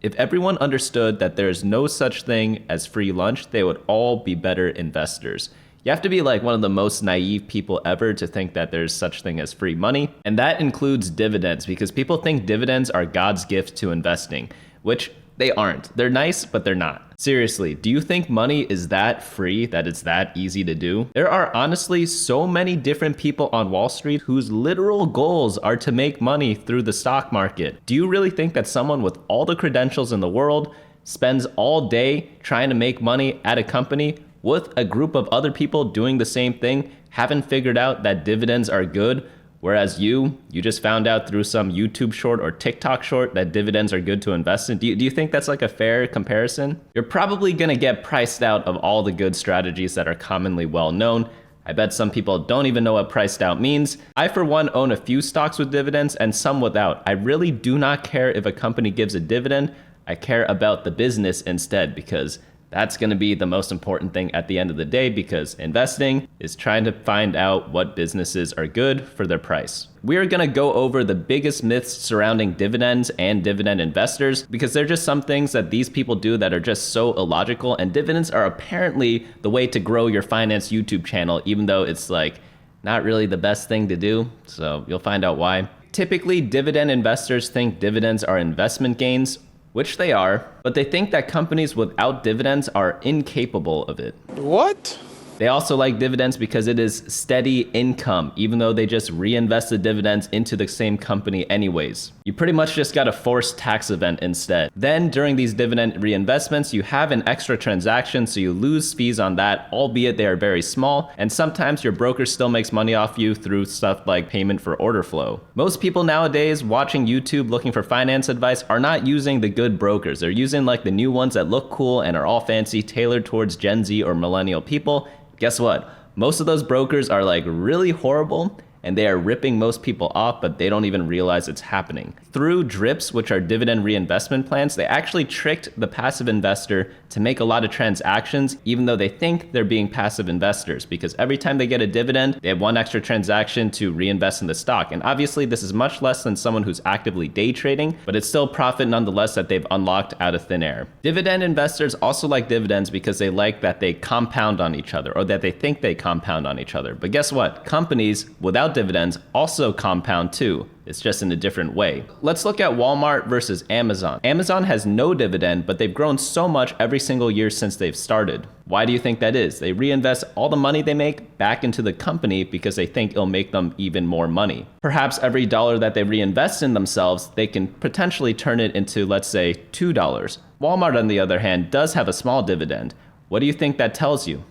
If everyone understood that there's no such thing as free lunch, they would all be better investors. You have to be like one of the most naive people ever to think that there's such thing as free money. And that includes dividends, because people think dividends are God's gift to investing, which they aren't. They're nice, but they're not. Seriously, do you think money is that free, that it's that easy to do? There are honestly so many different people on Wall Street whose literal goals are to make money through the stock market. Do you really think that someone with all the credentials in the world spends all day trying to make money at a company with a group of other people doing the same thing, haven't figured out that dividends are good? Whereas you just found out through some YouTube short or TikTok short that dividends are good to invest in. Do you think that's like a fair comparison? You're probably gonna get priced out of all the good strategies that are commonly well known. I bet some people don't even know what priced out means. I, for one, own a few stocks with dividends and some without. I really do not care if a company gives a dividend. I care about the business instead, because that's going to be the most important thing at the end of the day, because investing is trying to find out what businesses are good for their price. We're going to go over the biggest myths surrounding dividends and dividend investors, because they're just some things that these people do that are just so illogical, and dividends are apparently the way to grow your finance YouTube channel, even though it's like not really the best thing to do. So you'll find out why. Typically, dividend investors think dividends are investment gains, which they are, but they think that companies without dividends are incapable of it. What? They also like dividends because it is steady income, even though they just reinvest the dividends into the same company anyways. You pretty much just got a forced tax event instead. Then during these dividend reinvestments, you have an extra transaction, so you lose fees on that, albeit they are very small, and sometimes your broker still makes money off you through stuff like payment for order flow. Most people nowadays watching YouTube looking for finance advice are not using the good brokers. They're using like the new ones that look cool and are all fancy, tailored towards Gen Z or millennial people. Guess what? Most of those brokers are like really horrible, and they are ripping most people off, but they don't even realize it's happening. Through DRIPs, which are dividend reinvestment plans, they actually tricked the passive investor to make a lot of transactions, even though they think they're being passive investors, because every time they get a dividend, they have one extra transaction to reinvest in the stock. And obviously this is much less than someone who's actively day trading, but it's still profit nonetheless that they've unlocked out of thin air. Dividend investors also like dividends because they like that they compound on each other, or that they think they compound on each other. But guess what? Companies without dividends also compound too. It's just in a different way. Let's look at Walmart versus Amazon. Amazon has no dividend, but they've grown so much every single year since they've started. Why do you think that is? They reinvest all the money they make back into the company because they think it'll make them even more money. Perhaps every dollar that they reinvest in themselves, they can potentially turn it into, let's say, $2. Walmart, on the other hand, does have a small dividend. What do you think that tells you?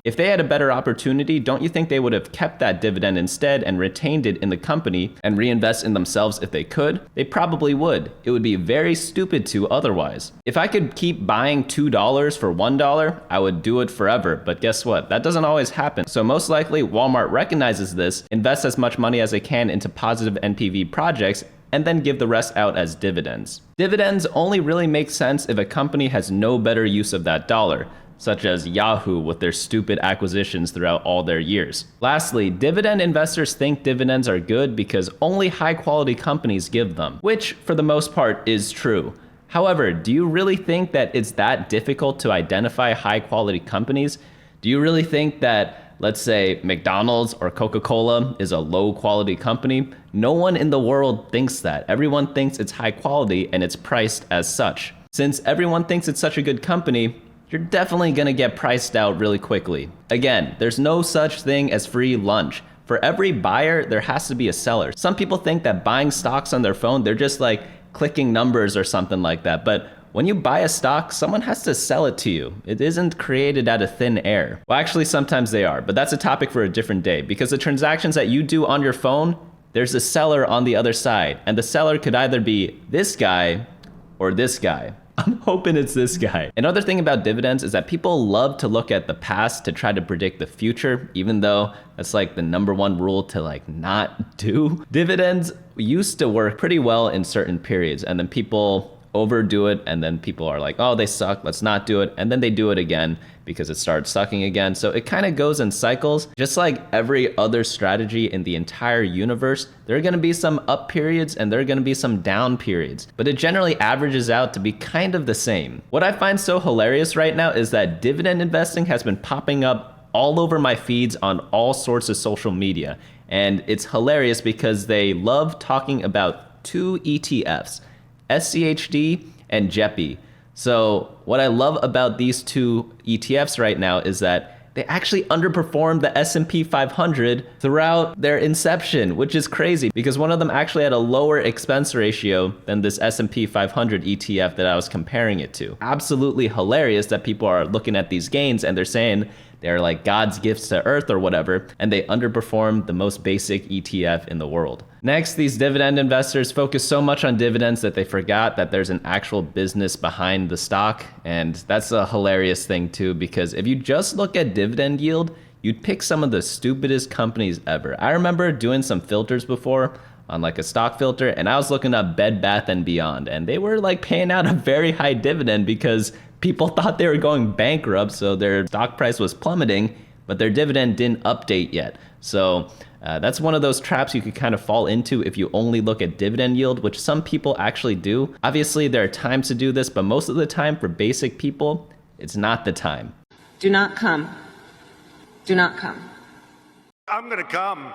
If they had a better opportunity, don't you think they would have kept that dividend instead and retained it in the company and reinvest in themselves if they could? They probably would. It would be very stupid to otherwise. If I could keep buying $2 for $1, I would do it forever. But guess what? That doesn't always happen. So most likely Walmart recognizes this, invests as much money as they can into positive NPV projects, and then give the rest out as dividends. Dividends only really make sense if a company has no better use of that dollar, such as Yahoo with their stupid acquisitions throughout all their years. Lastly, dividend investors think dividends are good because only high-quality companies give them, which for the most part is true. However, do you really think that it's that difficult to identify high-quality companies? Do you really think that, let's say, McDonald's or Coca-Cola is a low-quality company? No one in the world thinks that. Everyone thinks it's high quality and it's priced as such. Since everyone thinks it's such a good company, you're definitely gonna get priced out really quickly. Again, there's no such thing as free lunch. For every buyer, there has to be a seller. Some people think that buying stocks on their phone, they're just like clicking numbers or something like that. But when you buy a stock, someone has to sell it to you. It isn't created out of thin air. Well, actually, sometimes they are, but that's a topic for a different day, because the transactions that you do on your phone, there's a seller on the other side, and the seller could either be this guy or this guy. I'm hoping it's this guy. Another thing about dividends is that people love to look at the past to try to predict the future, even though that's like the #1 rule to like not do. Dividends used to work pretty well in certain periods, and then people overdo it, and then people are like, oh, they suck, let's not do it. And then they do it again because it starts sucking again. So it kind of goes in cycles. Just like every other strategy in the entire universe, there are going to be some up periods and there are going to be some down periods, but it generally averages out to be kind of the same. What I find so hilarious right now is that dividend investing has been popping up all over my feeds on all sorts of social media. And it's hilarious because they love talking about two ETFs, SCHD and JEPI. So what I love about these two ETFs right now is that they actually underperformed the S&P 500 throughout their inception, which is crazy because one of them actually had a lower expense ratio than this S&P 500 ETF that I was comparing it to. Absolutely hilarious that people are looking at these gains and they're saying they're like God's gifts to earth or whatever, and they underperformed the most basic ETF in the world. Next, these dividend investors focus so much on dividends that they forgot that there's an actual business behind the stock. And that's a hilarious thing too, because if you just look at dividend yield, you'd pick some of the stupidest companies ever. I remember doing some filters before on like a stock filter, and I was looking up Bed Bath & Beyond, and they were like paying out a very high dividend because people thought they were going bankrupt, so their stock price was plummeting, but their dividend didn't update yet. So that's one of those traps you could kind of fall into if you only look at dividend yield, which some people actually do. Obviously, there are times to do this, but most of the time for basic people, it's not the time. Do not come. Do not come. I'm gonna come.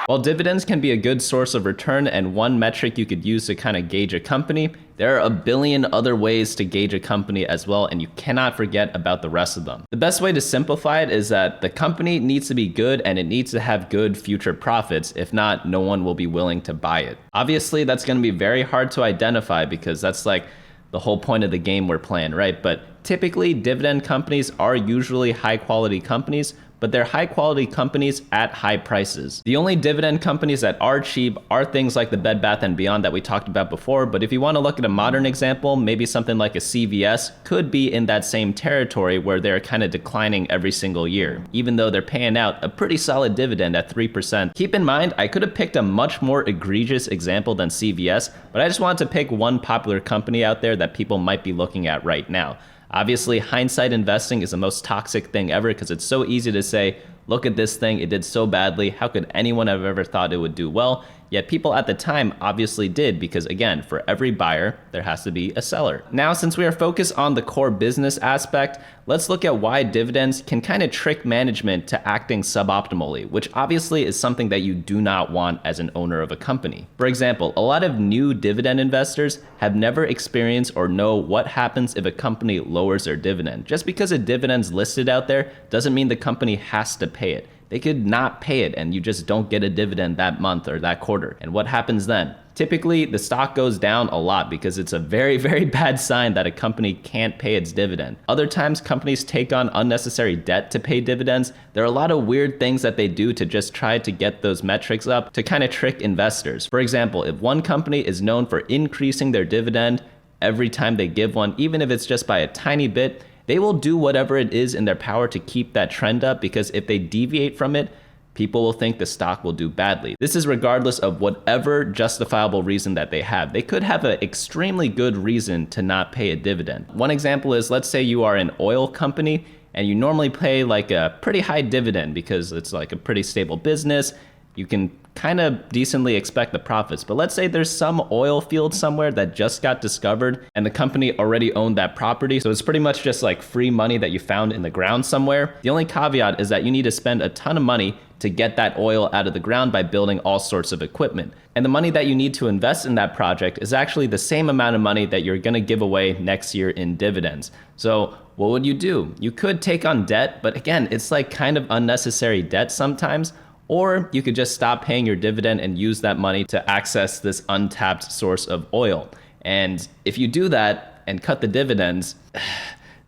While dividends can be a good source of return and one metric you could use to kind of gauge a company, there are a billion other ways to gauge a company as well, and you cannot forget about the rest of them. The best way to simplify it is that the company needs to be good and it needs to have good future profits. If not, no one will be willing to buy it. Obviously, that's going to be very hard to identify because that's like the whole point of the game we're playing, right? But typically, dividend companies are usually high quality companies, but they're high quality companies at high prices. The only dividend companies that are cheap are things like the Bed Bath & Beyond that we talked about before, but if you want to look at a modern example, maybe something like a CVS could be in that same territory where they're kind of declining every single year, even though they're paying out a pretty solid dividend at 3%. Keep in mind, I could have picked a much more egregious example than CVS, but I just wanted to pick one popular company out there that people might be looking at right now. Obviously, hindsight investing is the most toxic thing ever because it's so easy to say, look at this thing, it did so badly, how could anyone have ever thought it would do well? Yet people at the time obviously did because, again, for every buyer, there has to be a seller. Now, since we are focused on the core business aspect, let's look at why dividends can kind of trick management to acting suboptimally, which obviously is something that you do not want as an owner of a company. For example, a lot of new dividend investors have never experienced or know what happens if a company lowers their dividend. Just because a dividend's listed out there doesn't mean the company has to pay it. They could not pay it and you just don't get a dividend that month or that quarter. And what happens then? Typically, the stock goes down a lot because it's a very, very bad sign that a company can't pay its dividend. Other times, companies take on unnecessary debt to pay dividends. There are a lot of weird things that they do to just try to get those metrics up to kind of trick investors. For example, if one company is known for increasing their dividend every time they give one, even if it's just by a tiny bit, they will do whatever it is in their power to keep that trend up because if they deviate from it, people will think the stock will do badly. This is regardless of whatever justifiable reason that they have. They could have an extremely good reason to not pay a dividend. One example is, let's say you are an oil company and you normally pay like a pretty high dividend because it's like a pretty stable business. You can kind of decently expect the profits. But let's say there's some oil field somewhere that just got discovered and the company already owned that property. So it's pretty much just like free money that you found in the ground somewhere. The only caveat is that you need to spend a ton of money to get that oil out of the ground by building all sorts of equipment. And the money that you need to invest in that project is actually the same amount of money that you're gonna give away next year in dividends. So what would you do? You could take on debt, but again, it's like kind of unnecessary debt sometimes. Or you could just stop paying your dividend and use that money to access this untapped source of oil. And if you do that and cut the dividends,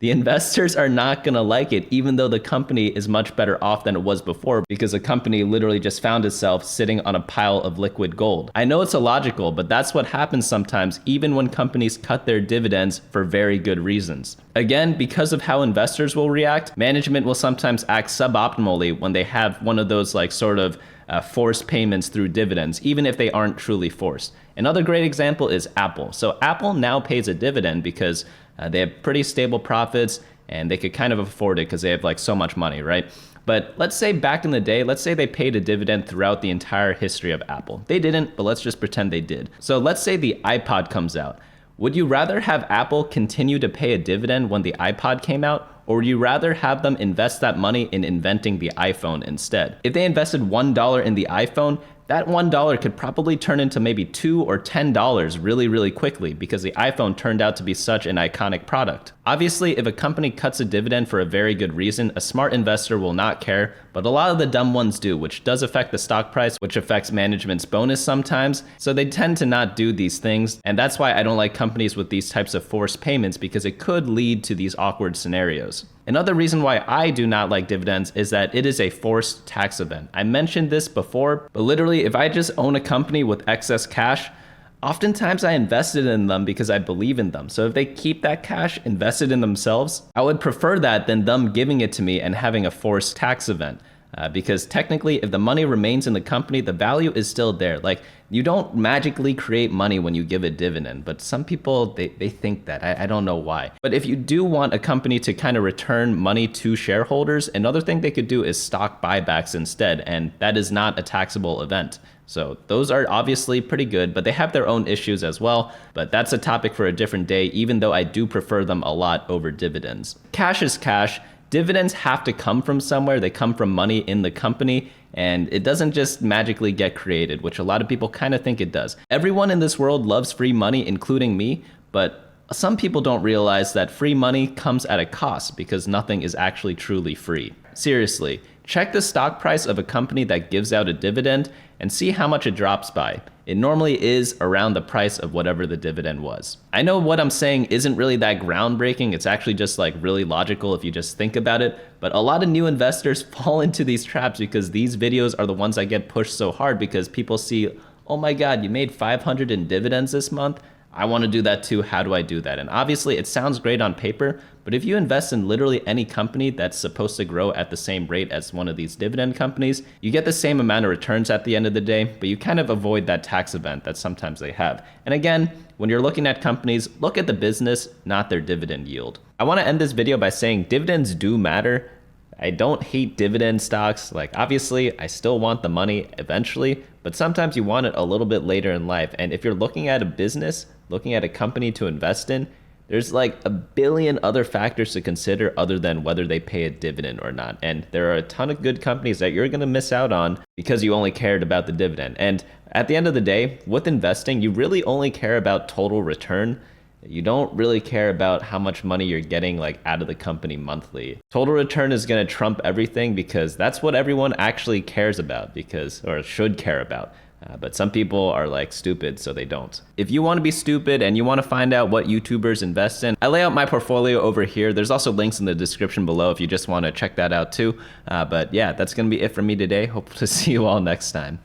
the investors are not going to like it, even though the company is much better off than it was before because the company literally just found itself sitting on a pile of liquid gold. I know it's illogical, but that's what happens sometimes, even when companies cut their dividends for very good reasons. Again, because of how investors will react, management will sometimes act suboptimally when they have one of those like sort of forced payments through dividends, even if they aren't truly forced. Another great example is Apple. So Apple now pays a dividend because they have pretty stable profits and they could kind of afford it because they have like so much money, right? But let's say back in the day, let's say they paid a dividend throughout the entire history of Apple. They didn't, but let's just pretend they did. So let's say the iPod comes out. Would you rather have Apple continue to pay a dividend when the iPod came out, or would you rather have them invest that money in inventing the iPhone instead? If they invested $1 in the iPhone, that $1 could probably turn into maybe $2 or $10 really, really quickly because the iPhone turned out to be such an iconic product. Obviously, if a company cuts a dividend for a very good reason, a smart investor will not care, but a lot of the dumb ones do, which does affect the stock price, which affects management's bonus sometimes. So they tend to not do these things. And that's why I don't like companies with these types of forced payments, because it could lead to these awkward scenarios. Another reason why I do not like dividends is that it is a forced tax event. I mentioned this before, but literally if I just own a company with excess cash, oftentimes I invested in them because I believe in them. So if they keep that cash invested in themselves, I would prefer that than them giving it to me and having a forced tax event. Because technically, if the money remains in the company, the value is still there. Like, you don't magically create money when you give a dividend, but some people, they think that. I don't know why. But if you do want a company to kind of return money to shareholders, another thing they could do is stock buybacks instead, and that is not a taxable event. So those are obviously pretty good, but they have their own issues as well. But that's a topic for a different day, even though I do prefer them a lot over dividends. Cash is cash. Dividends have to come from somewhere. They come from money in the company, and it doesn't just magically get created, which a lot of people kind of think it does. Everyone in this world loves free money, including me, but some people don't realize that free money comes at a cost because nothing is actually truly free. Seriously, check the stock price of a company that gives out a dividend and see how much it drops by. It normally is around the price of whatever the dividend was. I know what I'm saying isn't really that groundbreaking. It's actually just like really logical if you just think about it. But a lot of new investors fall into these traps because these videos are the ones that get pushed so hard because people see, oh my God, you made 500 in dividends this month. I want to do that too. How do I do that? And obviously it sounds great on paper, but if you invest in literally any company that's supposed to grow at the same rate as one of these dividend companies, you get the same amount of returns at the end of the day, but you kind of avoid that tax event that sometimes they have. And again, when you're looking at companies, look at the business, not their dividend yield. I want to end this video by saying dividends do matter. I don't hate dividend stocks. Like, obviously, I still want the money eventually, but sometimes you want it a little bit later in life. And if you're looking at a business, looking at a company to invest in, there's like a billion other factors to consider other than whether they pay a dividend or not. And there are a ton of good companies that you're going to miss out on because you only cared about the dividend. And at the end of the day, with investing, you really only care about total return. You don't really care about how much money you're getting like out of the company monthly. Total return is going to trump everything because that's what everyone actually cares about or should care about. But some people are like stupid, so they don't. If you want to be stupid and you want to find out what YouTubers invest in, I lay out my portfolio over here. There's also links in the description below if you just want to check that out too. But yeah, that's going to be it for me today. Hope to see you all next time.